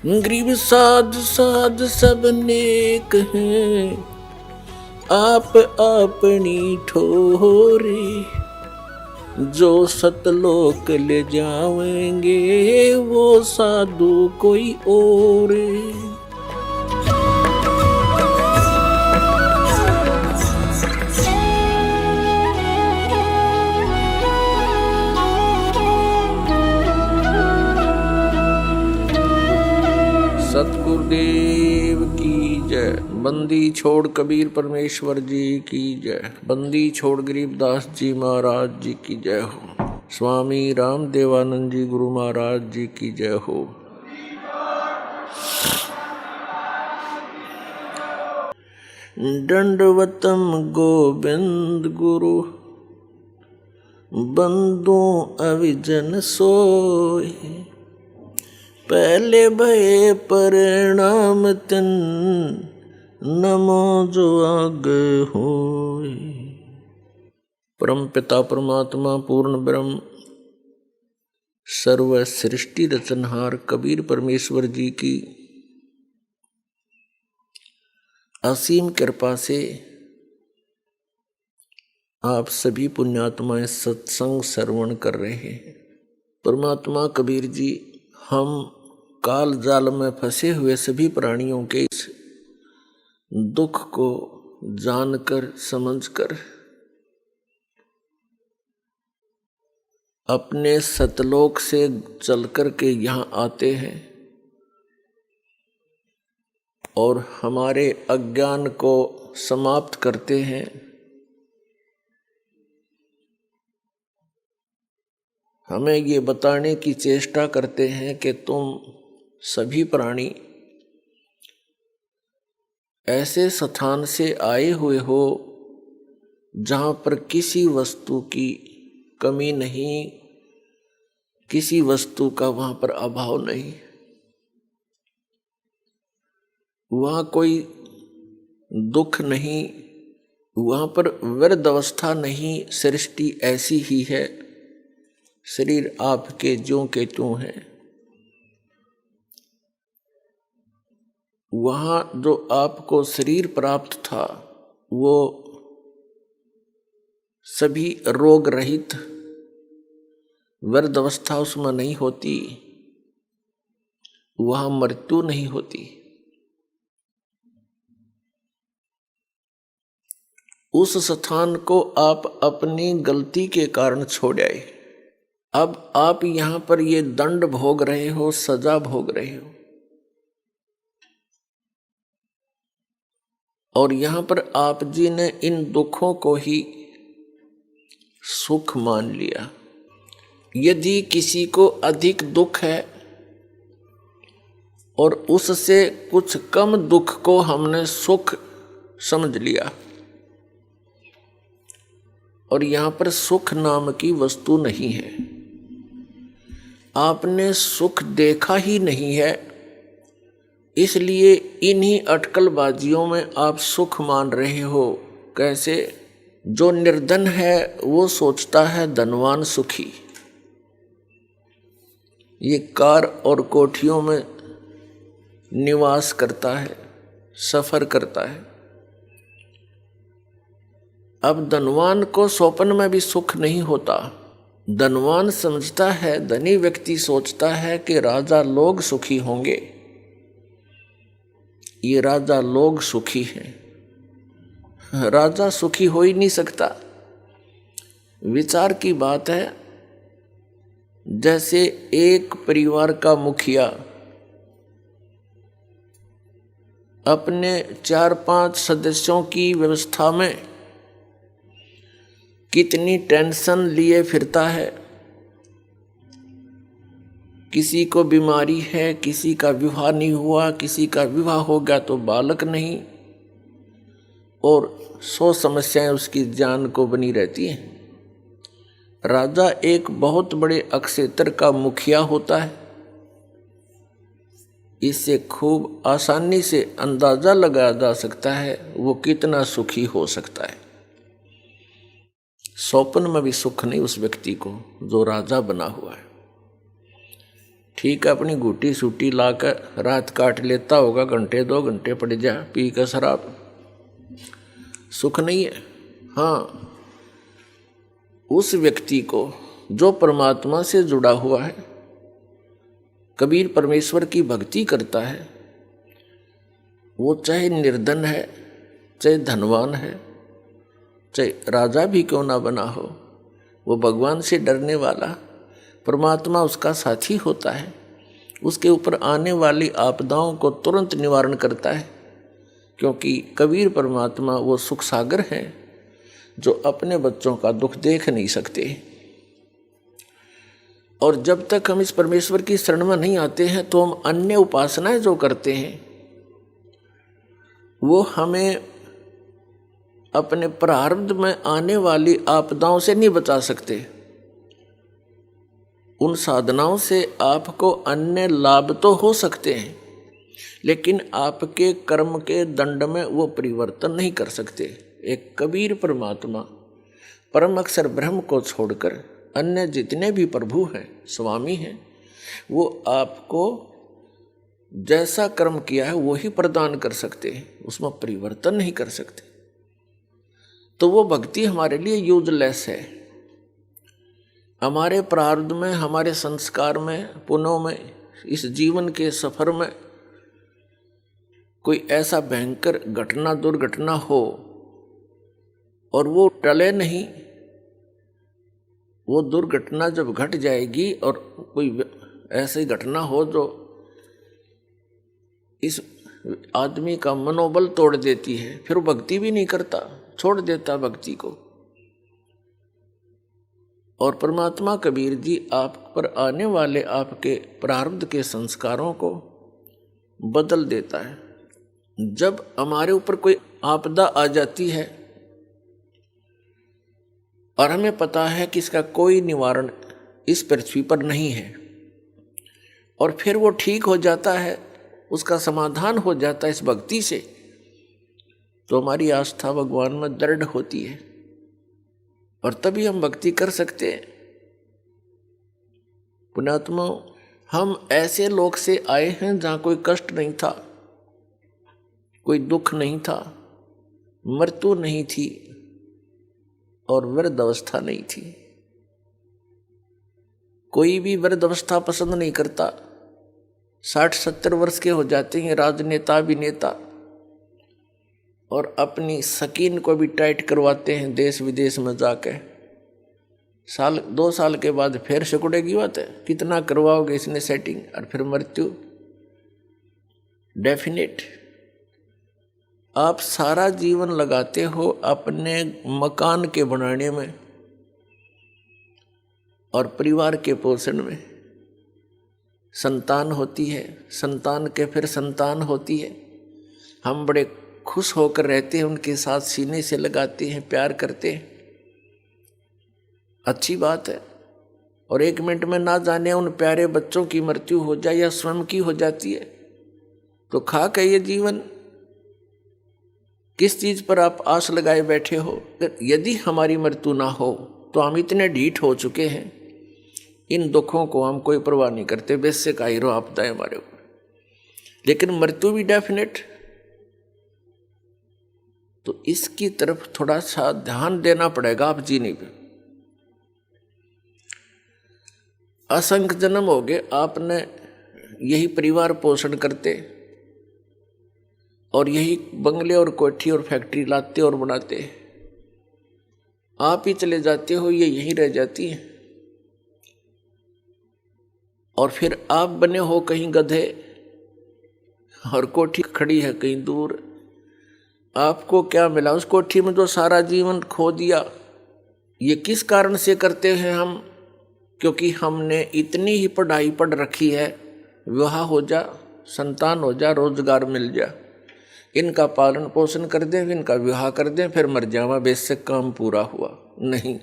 गरीब साध साध सब नेक हैं, आप अपनी ठोरी। जो सतलोक ले जावेंगे वो साधु कोई और। सतगुरुदेव की जय। बंदी छोड़ कबीर परमेश्वर जी की जय। बंदी छोड़ गरीबदास जी महाराज जी की जय हो। स्वामी रामदेवानंद जी गुरु महाराज जी की जय हो। दंडवतम गोविंद गुरु, बंदो अविजन सोय। पहले भये परिणाम तिन, नमो जो आगे होय। परम पिता परमात्मा पूर्ण ब्रह्म सर्व सृष्टि रचनहार कबीर परमेश्वर जी की असीम कृपा से आप सभी पुण्यात्माएं सत्संग श्रवण कर रहे हैं। परमात्मा कबीर जी हम काल जाल में फंसे हुए सभी प्राणियों के इस दुख को जानकर समझकर अपने सतलोक से चलकर के यहाँ आते हैं और हमारे अज्ञान को समाप्त करते हैं। हमें ये बताने की चेष्टा करते हैं कि तुम सभी प्राणी ऐसे स्थान से आए हुए हो जहाँ पर किसी वस्तु की कमी नहीं, किसी वस्तु का वहाँ पर अभाव नहीं। वहाँ कोई दुख नहीं, वहाँ पर व्यर्थ अवस्था नहीं। सृष्टि ऐसी ही है, शरीर आपके ज्यों के त्यों हैं। वहाँ जो आपको शरीर प्राप्त था वो सभी रोग रहित, व्यर्थ अवस्था उसमें नहीं होती, वहाँ मृत्यु नहीं होती। उस स्थान को आप अपनी गलती के कारण छोड़ आए। अब आप यहाँ पर ये दंड भोग रहे हो, सजा भोग रहे हो, और यहाँ पर आप जी ने इन दुखों को ही सुख मान लिया। यदि किसी को अधिक दुख है और उससे कुछ कम दुख को हमने सुख समझ लिया, और यहाँ पर सुख नाम की वस्तु नहीं है, आपने सुख देखा ही नहीं है, इसलिए इन्हीं अटकलबाजियों में आप सुख मान रहे हो। कैसे? जो निर्धन है वो सोचता है धनवान सुखी। ये कार और कोठियों में निवास करता है, सफर करता है। अब धनवान को स्वप्न में भी सुख नहीं होता। धनवान समझता है, धनी व्यक्ति सोचता है कि राजा लोग सुखी होंगे। ये राजा लोग सुखी हैं, राजा सुखी हो ही नहीं सकता। विचार की बात है, जैसे एक परिवार का मुखिया अपने 4-5 सदस्यों की व्यवस्था में कितनी टेंशन लिए फिरता है। किसी को बीमारी है, किसी का विवाह नहीं हुआ, किसी का विवाह हो गया तो बालक नहीं, और 100 समस्याएं उसकी जान को बनी रहती हैं। राजा एक बहुत बड़े अक्षेत्र का मुखिया होता है। इससे खूब आसानी से अंदाजा लगाया जा सकता है वो कितना सुखी हो सकता है। स्वप्न में भी सुख नहीं उस व्यक्ति को जो राजा बना हुआ है। ठीक है, अपनी घूटी सूटी लाकर रात काट लेता होगा, घंटे 2 घंटे पड़ जा पी कर शराब, सुख नहीं है। हाँ, उस व्यक्ति को जो परमात्मा से जुड़ा हुआ है, कबीर परमेश्वर की भक्ति करता है, वो चाहे निर्धन है, चाहे धनवान है, चाहे राजा भी क्यों ना बना हो, वो भगवान से डरने वाला, परमात्मा उसका साथी होता है। उसके ऊपर आने वाली आपदाओं को तुरंत निवारण करता है, क्योंकि कबीर परमात्मा वो सुख सागर हैं जो अपने बच्चों का दुख देख नहीं सकते। और जब तक हम इस परमेश्वर की शरण में नहीं आते हैं तो हम अन्य उपासनाएं जो करते हैं वो हमें अपने प्रारब्ध में आने वाली आपदाओं से नहीं बचा सकते। उन साधनाओं से आपको अन्य लाभ तो हो सकते हैं, लेकिन आपके कर्म के दंड में वो परिवर्तन नहीं कर सकते। एक कबीर परमात्मा परम अक्षर ब्रह्म को छोड़कर अन्य जितने भी प्रभु हैं, स्वामी हैं, वो आपको जैसा कर्म किया है वो ही प्रदान कर सकते हैं, उसमें परिवर्तन नहीं कर सकते। तो वो भक्ति हमारे लिए यूजलेस है। हमारे प्रारब्ध में, हमारे संस्कार में, पुण्यों में, इस जीवन के सफर में कोई ऐसा भयंकर घटना, दुर्घटना हो और वो टले नहीं, वो दुर्घटना जब घट जाएगी और कोई ऐसी घटना हो जो इस आदमी का मनोबल तोड़ देती है, फिर वो भक्ति भी नहीं करता, छोड़ देता भक्ति को। और परमात्मा कबीर जी आप पर आने वाले आपके प्रारब्ध के संस्कारों को बदल देता है। जब हमारे ऊपर कोई आपदा आ जाती है और हमें पता है कि इसका कोई निवारण इस पृथ्वी पर नहीं है, और फिर वो ठीक हो जाता है, उसका समाधान हो जाता है इस भक्ति से, तो हमारी आस्था भगवान में दृढ़ होती है और तभी हम भक्ति कर सकते हैं। पुण्यात्मा, हम ऐसे लोक से आए हैं जहाँ कोई कष्ट नहीं था, कोई दुख नहीं था, मृत्यु नहीं थी और वृद्ध अवस्था नहीं थी। कोई भी वृद्ध अवस्था पसंद नहीं करता। 60-70 वर्ष के हो जाते हैं राजनेता, अभिनेता, और अपनी सकीन को भी टाइट करवाते हैं देश विदेश में जाके। 1-2 साल के बाद फिर सिकुड़ेगी बात है, कितना करवाओगे इसने सेटिंग, और फिर मृत्यु डेफिनेट। आप सारा जीवन लगाते हो अपने मकान के बनाने में और परिवार के पोषण में। संतान होती है, संतान के फिर संतान होती है, हम बड़े खुश होकर रहते हैं, उनके साथ सीने से लगाते हैं, प्यार करते हैं, अच्छी बात है। और 1 मिनट में ना जाने उन प्यारे बच्चों की मृत्यु हो जाए या स्वयं की हो जाती है, तो खाक है ये जीवन। किस चीज पर आप आस लगाए बैठे हो? यदि हमारी मृत्यु ना हो तो हम इतने ढीठ हो चुके हैं, इन दुखों को हम कोई परवाह नहीं करते, बेशक आई रो आपदाएं हमारे ऊपर, लेकिन मृत्यु भी डेफिनेट। तो इसकी तरफ थोड़ा सा ध्यान देना पड़ेगा आप जीने पे। असंख्य जन्म हो गए आपने यही परिवार पोषण करते और यही बंगले और कोठी और फैक्ट्री लाते और बनाते, आप ही चले जाते हो, ये यहीं रह जाती है। और फिर आप बने हो कहीं गधे और कोठी खड़ी है कहीं दूर। आपको क्या मिला उस कोठी में जो सारा जीवन खो दिया? ये किस कारण से करते हैं हम? क्योंकि हमने इतनी ही पढ़ाई पढ़ रखी है, विवाह हो जा, संतान हो जा, रोजगार मिल जा, इनका पालन पोषण कर दें, इनका विवाह कर दें, फिर मर जावा, बेशक काम पूरा हुआ। नहीं,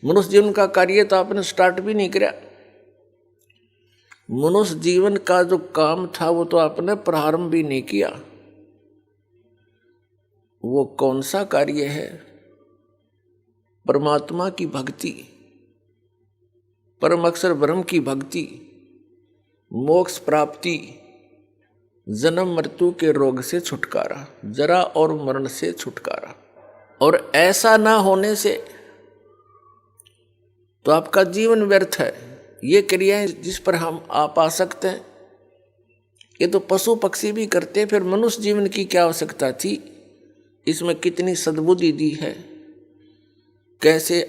मनुष्य जीवन का कार्य तो आपने स्टार्ट भी नहीं किया। मनुष्य जीवन का जो काम था वो तो आपने प्रारंभ भी नहीं किया। वो कौन सा कार्य है? परमात्मा की भक्ति, परम अक्षर ब्रह्म की भक्ति। मोक्ष प्राप्ति, जन्म मृत्यु के रोग से छुटकारा, जरा और मरण से छुटकारा। और ऐसा ना होने से तो आपका जीवन व्यर्थ है। ये क्रियाएं जिस पर हम आप आ सकते हैं, ये तो पशु पक्षी भी करते, फिर मनुष्य जीवन की क्या आवश्यकता थी। इसमें कितनी सद्बुद्धि दी है, कैसे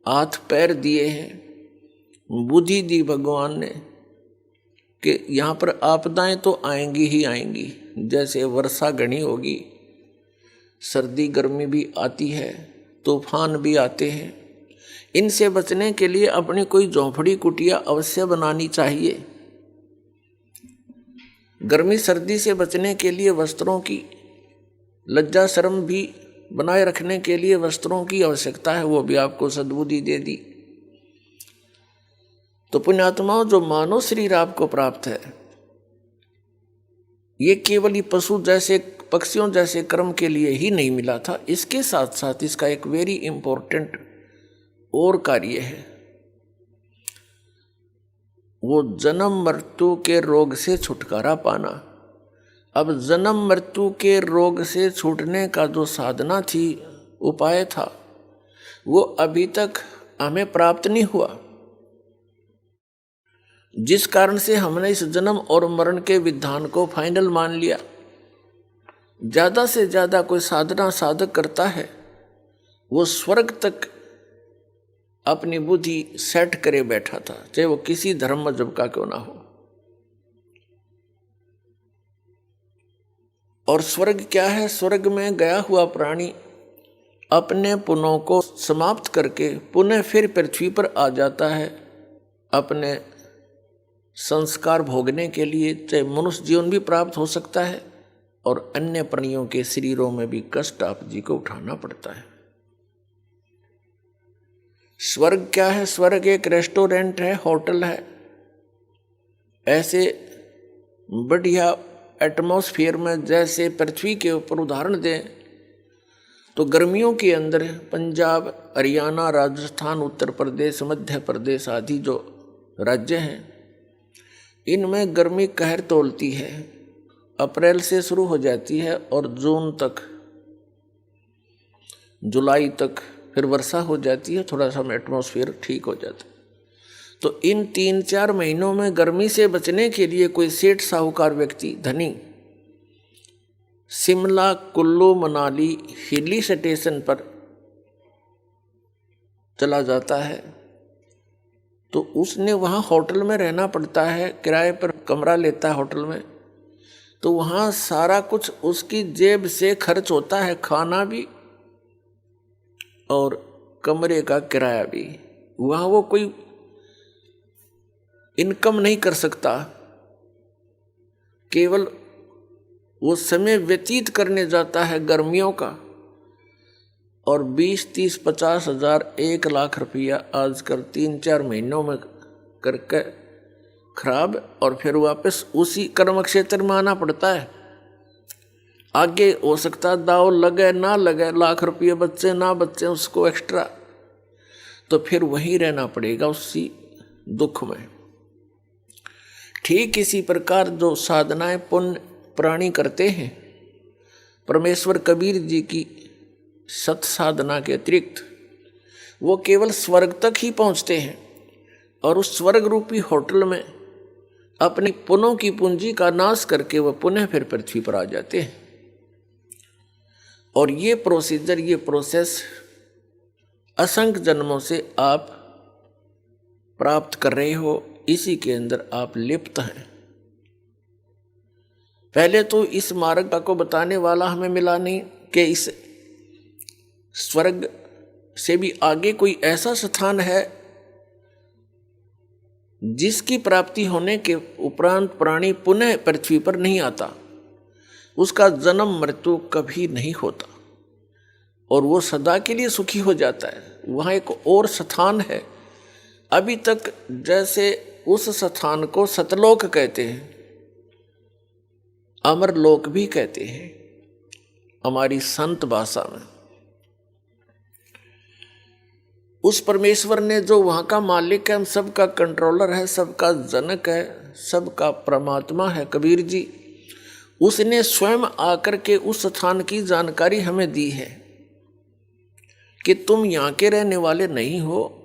हाथ पैर दिए हैं, बुद्धि दी भगवान ने कि यहाँ पर आपदाएं तो आएंगी ही आएंगी। जैसे वर्षा घनी होगी, सर्दी गर्मी भी आती है, तूफान भी आते हैं। इनसे बचने के लिए अपनी कोई झोंपड़ी कुटिया अवश्य बनानी चाहिए। गर्मी सर्दी से बचने के लिए वस्त्रों की, लज्जा शर्म भी बनाए रखने के लिए वस्त्रों की आवश्यकता है, वो भी आपको सद्बुद्धि दे दी। तो पुण्यात्माओं, जो मानव शरीर आपको प्राप्त है, ये केवल ही पशु जैसे पक्षियों जैसे कर्म के लिए ही नहीं मिला था। इसके साथ साथ इसका एक वेरी इंपॉर्टेंट और कार्य है, वो जन्म मृत्यु के रोग से छुटकारा पाना। अब जन्म मृत्यु के रोग से छूटने का जो साधना थी, उपाय था, वो अभी तक हमें प्राप्त नहीं हुआ, जिस कारण से हमने इस जन्म और मरण के विधान को फाइनल मान लिया। ज्यादा से ज्यादा कोई साधना साधक करता है, वो स्वर्ग तक अपनी बुद्धि सेट करे बैठा था, चाहे वो किसी धर्म मजहब का क्यों ना हो। और स्वर्ग क्या है? स्वर्ग में गया हुआ प्राणी अपने पुण्यों को समाप्त करके पुनः फिर पृथ्वी पर आ जाता है अपने संस्कार भोगने के लिए। चाहे मनुष्य जीवन भी प्राप्त हो सकता है और अन्य प्राणियों के शरीरों में भी कष्ट आप जी को उठाना पड़ता है। स्वर्ग क्या है? स्वर्ग एक रेस्टोरेंट है, होटल है। ऐसे बढ़िया एटमॉस्फेयर में जैसे पृथ्वी के ऊपर उदाहरण दें तो गर्मियों के अंदर पंजाब, हरियाणा, राजस्थान, उत्तर प्रदेश, मध्य प्रदेश आदि जो राज्य हैं, इनमें गर्मी कहर तोलती है। अप्रैल से शुरू हो जाती है और जून तक, जुलाई तक फिर वर्षा हो जाती है, थोड़ा सा एटमॉस्फेयर ठीक हो जाता है। तो इन 3-4 महीनों में गर्मी से बचने के लिए कोई सेठ साहूकार व्यक्ति, धनी, शिमला, कुल्लू, मनाली हिली स्टेशन पर चला जाता है, तो उसने वहाँ होटल में रहना पड़ता है, किराए पर कमरा लेता है होटल में। तो वहाँ सारा कुछ उसकी जेब से खर्च होता है, खाना भी और कमरे का किराया भी। वहाँ वो कोई इनकम नहीं कर सकता, केवल वो समय व्यतीत करने जाता है गर्मियों का। और 20, 30, 50 हजार, 1 लाख रुपया आजकल 3-4 महीनों में करके खराब, और फिर वापस उसी कर्म क्षेत्र में आना पड़ता है। आगे हो सकता दाव लगे ना लगे, लाख रुपये बच्चे ना बच्चे उसको एक्स्ट्रा, तो फिर वहीं रहना पड़ेगा उसी दुख में। ठीक इसी प्रकार जो साधनाएं पुण्य प्राणी करते हैं, परमेश्वर कबीर जी की सत साधना के अतिरिक्त वो केवल स्वर्ग तक ही पहुंचते हैं और उस स्वर्ग रूपी होटल में अपनी पुण्यों की पूंजी का नाश करके वह पुनः फिर पृथ्वी पर आ जाते हैं। और ये प्रोसीजर, ये प्रोसेस असंख्य जन्मों से आप प्राप्त कर रहे हो, इसी के अंदर आप लिप्त हैं। पहले तो इस मार्ग को बताने वाला हमें मिला नहीं कि इस स्वर्ग से भी आगे कोई ऐसा स्थान है जिसकी प्राप्ति होने के उपरांत प्राणी पुनः पृथ्वी पर नहीं आता, उसका जन्म मृत्यु कभी नहीं होता और वो सदा के लिए सुखी हो जाता है। वहाँ एक और स्थान है अभी तक, जैसे उस स्थान को सतलोक कहते हैं, अमरलोक भी कहते हैं हमारी संत भाषा में। उस परमेश्वर ने जो वहाँ का मालिक है, हम सबका कंट्रोलर है, सबका जनक है, सबका परमात्मा है कबीर जी, उसने स्वयं आकर के उस स्थान की जानकारी हमें दी है कि तुम यहाँ के रहने वाले नहीं हो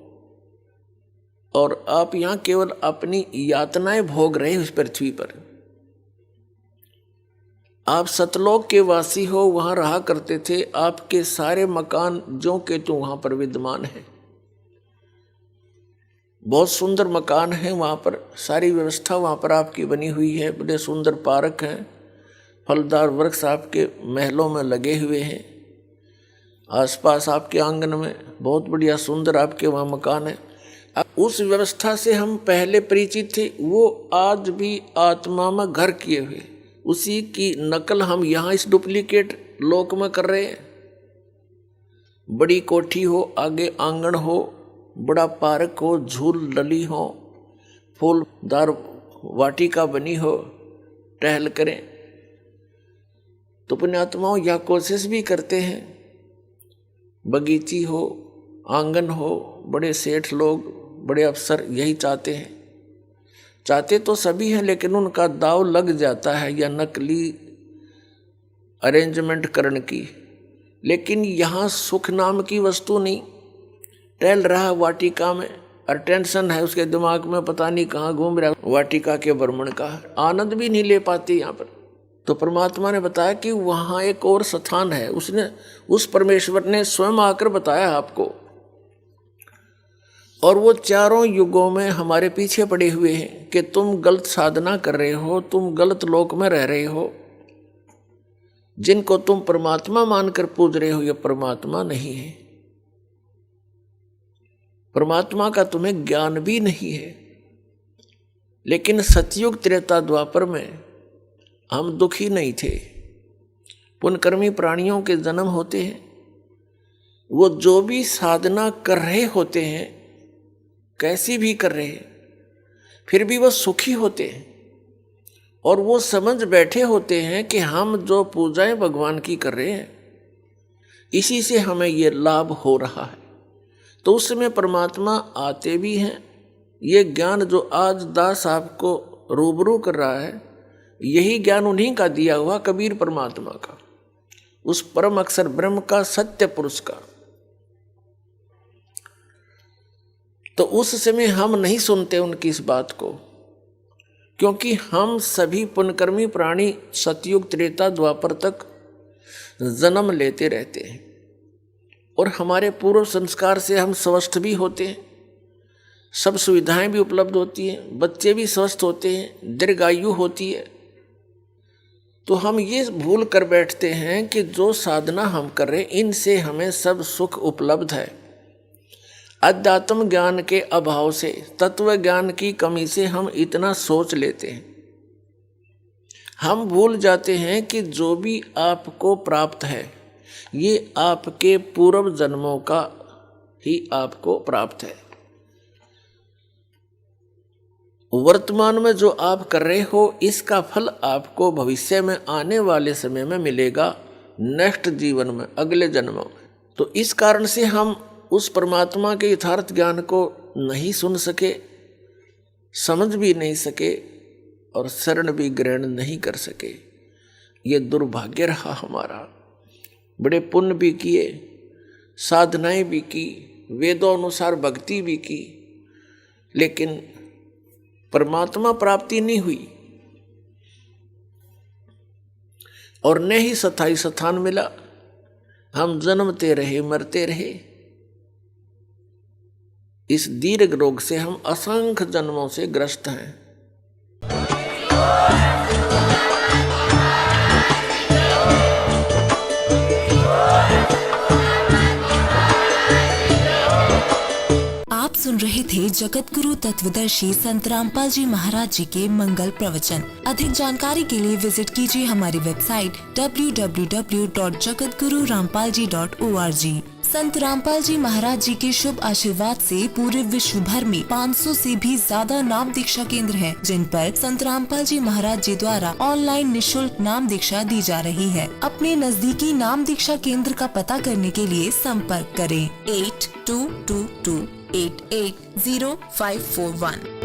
और आप यहाँ केवल अपनी यातनाएं भोग रहे हो इस पृथ्वी पर। आप सतलोक के वासी हो, वहाँ रहा करते थे, आपके सारे मकान जो के तो वहाँ पर विद्यमान है, बहुत सुंदर मकान है वहाँ पर, सारी व्यवस्था वहाँ पर आपकी बनी हुई है, बड़े सुंदर पार्क हैं, फलदार वृक्ष आपके महलों में लगे हुए हैं, आसपास आपके आंगन में बहुत बढ़िया सुंदर आपके वहाँ मकान है। उस व्यवस्था से हम पहले परिचित थे, वो आज भी आत्मा में घर किए हुए, उसी की नकल हम यहाँ इस डुप्लीकेट लोक में कर रहे हैं। बड़ी कोठी हो, आगे आंगन हो, बड़ा पार्क हो, झूल लली हो, फूलदार वाटिका बनी हो, टहल करें। तो पुण्यात्माओं यह कोशिश भी करते हैं, बगीची हो, आंगन हो, बड़े सेठ लोग, बड़े अफसर यही चाहते हैं। चाहते तो सभी हैं, लेकिन उनका दाव लग जाता है या नकली अरेंजमेंट करने की। लेकिन यहाँ सुख नाम की वस्तु नहीं, टहल रहा वाटिका में और टेंशन है उसके दिमाग में, पता नहीं कहाँ घूम रहा, वाटिका के भ्रमण का आनंद भी नहीं ले पाती यहाँ पर। तो परमात्मा ने बताया कि वहाँ एक और स्थान है, उसने उस परमेश्वर ने स्वयं आकर बताया आपको, और वो चारों युगों में हमारे पीछे पड़े हुए हैं कि तुम गलत साधना कर रहे हो, तुम गलत लोक में रह रहे हो, जिनको तुम परमात्मा मानकर पूज रहे हो ये परमात्मा नहीं है, परमात्मा का तुम्हें ज्ञान भी नहीं है। लेकिन सतयुग त्रेता द्वापर में हम दुखी नहीं थे। पुण्यकर्मी प्राणियों के जन्म होते हैं, वो जो भी साधना कर रहे होते हैं, कैसी भी कर रहे हैं, फिर भी वो सुखी होते हैं और वो समझ बैठे होते हैं कि हम जो पूजाएं भगवान की कर रहे हैं इसी से हमें ये लाभ हो रहा है। तो उस समय परमात्मा आते भी हैं। ये ज्ञान जो आज दास आपको रूबरू कर रहा है, यही ज्ञान उन्हीं का दिया हुआ, कबीर परमात्मा का, उस परम अक्षर ब्रह्म का, सत्य पुरुष का। तो उस समय हम नहीं सुनते उनकी इस बात को, क्योंकि हम सभी पुण्यकर्मी प्राणी सतयुग त्रेता द्वापर तक जन्म लेते रहते हैं और हमारे पूर्व संस्कार से हम स्वस्थ भी होते हैं, सब सुविधाएं भी उपलब्ध होती हैं, बच्चे भी स्वस्थ होते हैं, दीर्घायु होती है। तो हम ये भूल कर बैठते हैं कि जो साधना हम कर रहे हैं इनसे हमें सब सुख उपलब्ध है। अध्यात्म ज्ञान के अभाव से, तत्व ज्ञान की कमी से हम इतना सोच लेते हैं। हम भूल जाते हैं कि जो भी आपको प्राप्त है ये आपके पूर्व जन्मों का ही आपको प्राप्त है। वर्तमान में जो आप कर रहे हो इसका फल आपको भविष्य में आने वाले समय में मिलेगा, नेक्स्ट जीवन में, अगले जन्मों में। तो इस कारण से हम उस परमात्मा के यथार्थ ज्ञान को नहीं सुन सके, समझ भी नहीं सके और शरण भी ग्रहण नहीं कर सके। ये दुर्भाग्य रहा हमारा। बड़े पुण्य भी किए, साधनाएं भी की, वेदों अनुसार भक्ति भी की, लेकिन परमात्मा प्राप्ति नहीं हुई और न ही स्थायी स्थान मिला। हम जन्मते रहे, मरते रहे। इस दीर्घ रोग से हम असंख्य जन्मों से ग्रस्त हैं। आप सुन रहे थे जगत गुरु तत्वदर्शी संत रामपाल जी महाराज जी के मंगल प्रवचन। अधिक जानकारी के लिए विजिट कीजिए हमारी वेबसाइट www.jagatgururampalji.org। संत रामपाल जी महाराज जी के शुभ आशीर्वाद से पूरे विश्व भर में 500 से भी ज्यादा नाम दीक्षा केंद्र हैं, जिन पर संत रामपाल जी महाराज जी द्वारा ऑनलाइन निशुल्क नाम दीक्षा दी जा रही है। अपने नजदीकी नाम दीक्षा केंद्र का पता करने के लिए संपर्क करें 8222880541।